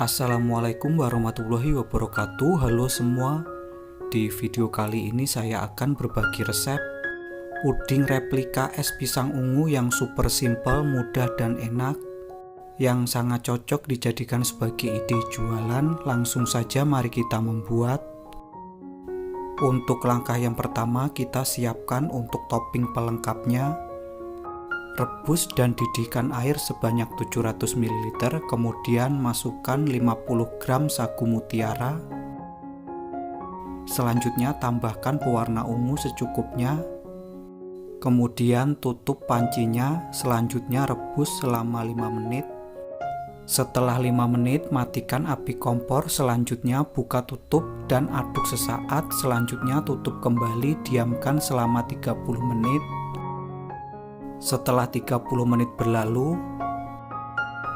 Assalamualaikum warahmatullahi wabarakatuh. Halo semua. Di video kali ini saya akan berbagi resep puding replika es pisang ungu yang super simple, mudah dan enak, yang sangat cocok dijadikan sebagai ide jualan. Langsung saja mari kita membuat. Untuk langkah yang pertama, kita siapkan untuk topping pelengkapnya. Rebus dan didihkan air sebanyak 700 ml, kemudian masukkan 50 gram sagu mutiara. Selanjutnya tambahkan pewarna ungu secukupnya. Kemudian tutup pancinya, selanjutnya rebus selama 5 menit. Setelah 5 menit, matikan api kompor, selanjutnya buka tutup dan aduk sesaat, selanjutnya tutup kembali, diamkan selama 30 menit. Setelah 30 menit berlalu,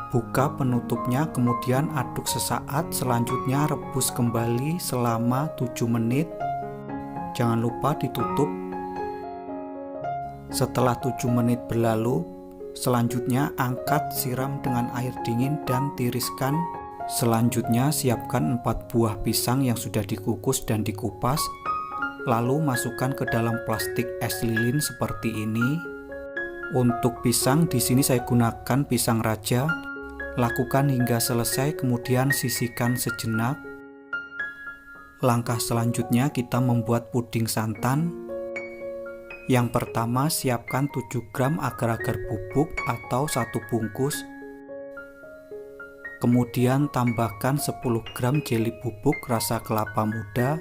buka penutupnya, kemudian aduk sesaat, selanjutnya rebus kembali selama 7 menit. Jangan lupa ditutup. Setelah 7 menit berlalu, selanjutnya angkat, siram dengan air dingin dan tiriskan. Selanjutnya siapkan 4 buah pisang yang sudah dikukus dan dikupas. Lalu masukkan ke dalam plastik es lilin seperti ini. Untuk pisang di sini saya gunakan pisang raja. Lakukan hingga selesai, kemudian sisihkan sejenak. Langkah selanjutnya kita membuat puding santan. Yang pertama, siapkan 7 gram agar-agar bubuk atau 1 bungkus. Kemudian tambahkan 10 gram jeli bubuk rasa kelapa muda.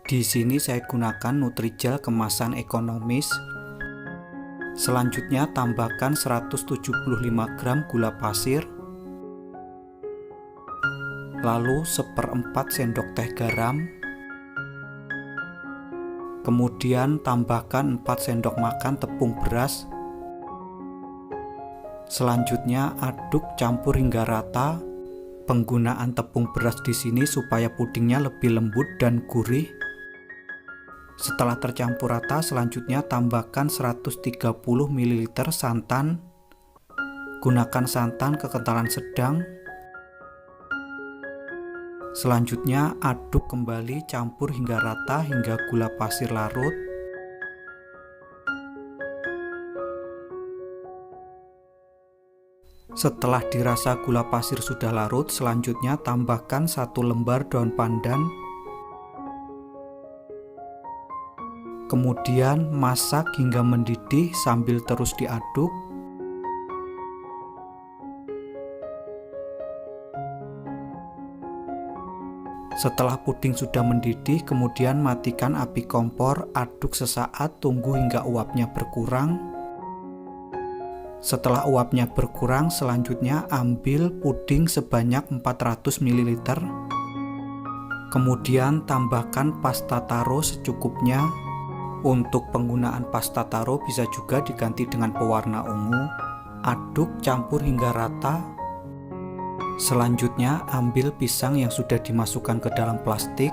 Di sini saya gunakan Nutrijel kemasan ekonomis. Selanjutnya tambahkan 175 gram gula pasir, lalu 1/4 sendok teh garam, kemudian tambahkan 4 sendok makan tepung beras. Selanjutnya aduk campur hingga rata. Penggunaan tepung beras di sini supaya pudingnya lebih lembut dan gurih. Setelah tercampur rata, selanjutnya tambahkan 130 ml santan. Gunakan santan kekentalan sedang. Selanjutnya aduk kembali, campur hingga rata hingga gula pasir larut. Setelah dirasa gula pasir sudah larut, selanjutnya tambahkan 1 lembar daun pandan. Kemudian masak hingga mendidih sambil terus diaduk. Setelah puding sudah mendidih, kemudian matikan api kompor, aduk sesaat, tunggu hingga uapnya berkurang. Setelah uapnya berkurang, selanjutnya ambil puding sebanyak 400 ml. Kemudian tambahkan pasta taro secukupnya. Untuk penggunaan pasta taro bisa juga diganti dengan pewarna ungu. Aduk campur hingga rata. Selanjutnya ambil pisang yang sudah dimasukkan ke dalam plastik.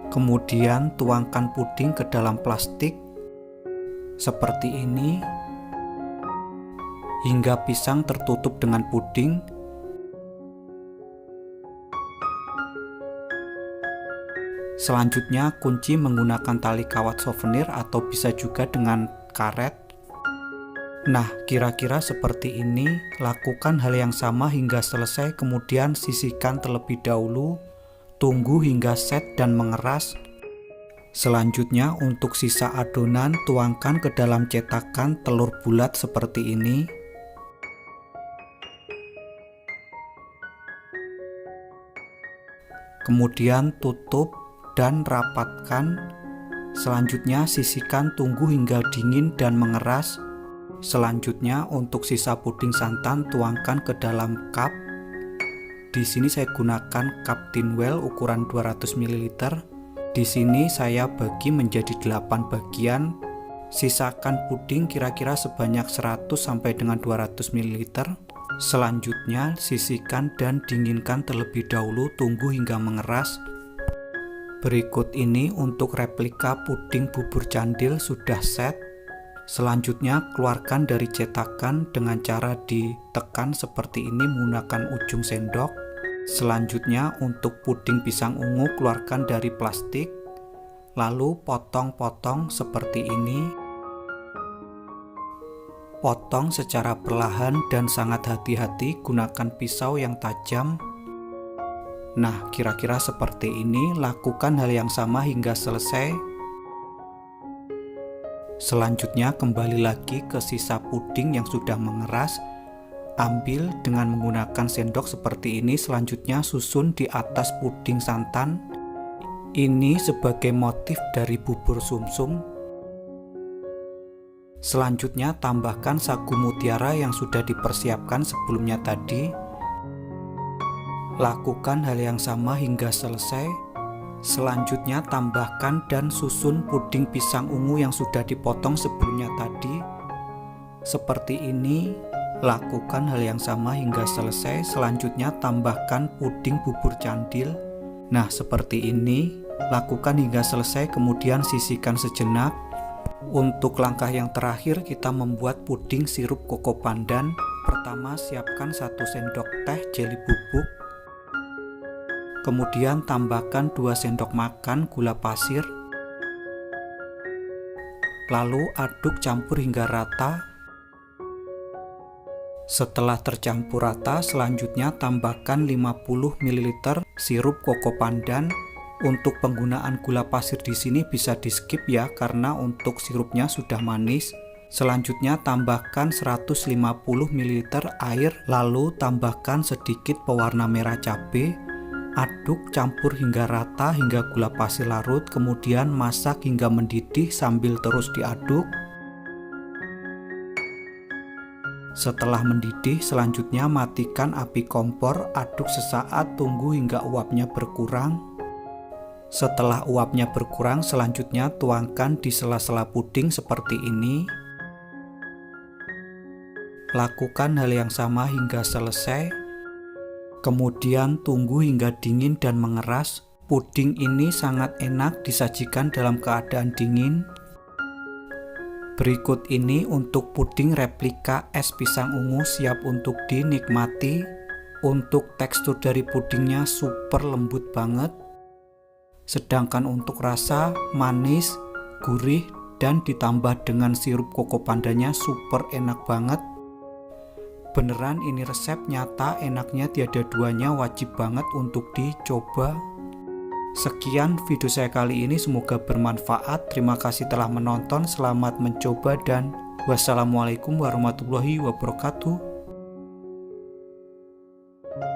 Kemudian tuangkan puding ke dalam plastik seperti ini hingga pisang tertutup dengan puding. Selanjutnya kunci menggunakan tali kawat souvenir atau bisa juga dengan karet. Nah, kira-kira seperti ini. Lakukan hal yang sama hingga selesai, kemudian sisihkan terlebih dahulu. Tunggu hingga set dan mengeras. Selanjutnya untuk sisa adonan tuangkan ke dalam cetakan telur bulat seperti ini. Kemudian tutup dan rapatkan. Selanjutnya sisihkan, tunggu hingga dingin dan mengeras. Selanjutnya untuk sisa puding santan tuangkan ke dalam cup. Di sini saya gunakan cup Tinwell ukuran 200 ml. Di sini saya bagi menjadi 8 bagian. Sisakan puding kira-kira sebanyak 100 sampai dengan 200 ml. Selanjutnya sisihkan dan dinginkan terlebih dahulu, tunggu hingga mengeras. Berikut ini untuk replika puding bubur candil sudah set. Selanjutnya keluarkan dari cetakan dengan cara ditekan seperti ini menggunakan ujung sendok. Selanjutnya untuk puding pisang ungu keluarkan dari plastik, lalu potong-potong seperti ini. Potong secara perlahan dan sangat hati-hati, gunakan pisau yang tajam. Nah, kira-kira seperti ini. Lakukan hal yang sama hingga selesai. Selanjutnya kembali lagi ke sisa puding yang sudah mengeras. Ambil dengan menggunakan sendok seperti ini. Selanjutnya susun di atas puding santan. Ini sebagai motif dari bubur sumsum. Selanjutnya tambahkan sagu mutiara yang sudah dipersiapkan sebelumnya tadi. Lakukan hal yang sama hingga selesai. Selanjutnya tambahkan dan susun puding pisang ungu yang sudah dipotong sebelumnya tadi. Seperti ini. Lakukan hal yang sama hingga selesai. Selanjutnya tambahkan puding bubur candil. Nah, seperti ini. Lakukan hingga selesai, kemudian sisihkan sejenak. Untuk langkah yang terakhir, kita membuat puding sirup koko pandan. Pertama, siapkan 1 sendok teh jeli bubuk. Kemudian tambahkan 2 sendok makan gula pasir. Lalu aduk campur hingga rata. Setelah tercampur rata, selanjutnya tambahkan 50 ml sirup koko pandan. Untuk penggunaan gula pasir di sini bisa di-skip ya, karena untuk sirupnya sudah manis. Selanjutnya tambahkan 150 ml air, lalu tambahkan sedikit pewarna merah cabai. Aduk campur hingga rata hingga gula pasir larut, kemudian masak hingga mendidih sambil terus diaduk. Setelah mendidih, selanjutnya matikan api kompor, aduk sesaat, tunggu hingga uapnya berkurang. Setelah uapnya berkurang, selanjutnya tuangkan di sela-sela puding seperti ini. Lakukan hal yang sama hingga selesai. Kemudian tunggu hingga dingin dan mengeras. Puding ini sangat enak disajikan dalam keadaan dingin. Berikut ini untuk puding replika es pisang ungu siap untuk dinikmati. Untuk tekstur dari pudingnya super lembut banget. Sedangkan untuk rasa manis, gurih, dan ditambah dengan sirup koko pandannya super enak banget. Beneran ini resep nyata, enaknya tiada duanya, wajib banget untuk dicoba. Sekian video saya kali ini, semoga bermanfaat. Terima kasih telah menonton, selamat mencoba dan wassalamualaikum warahmatullahi wabarakatuh.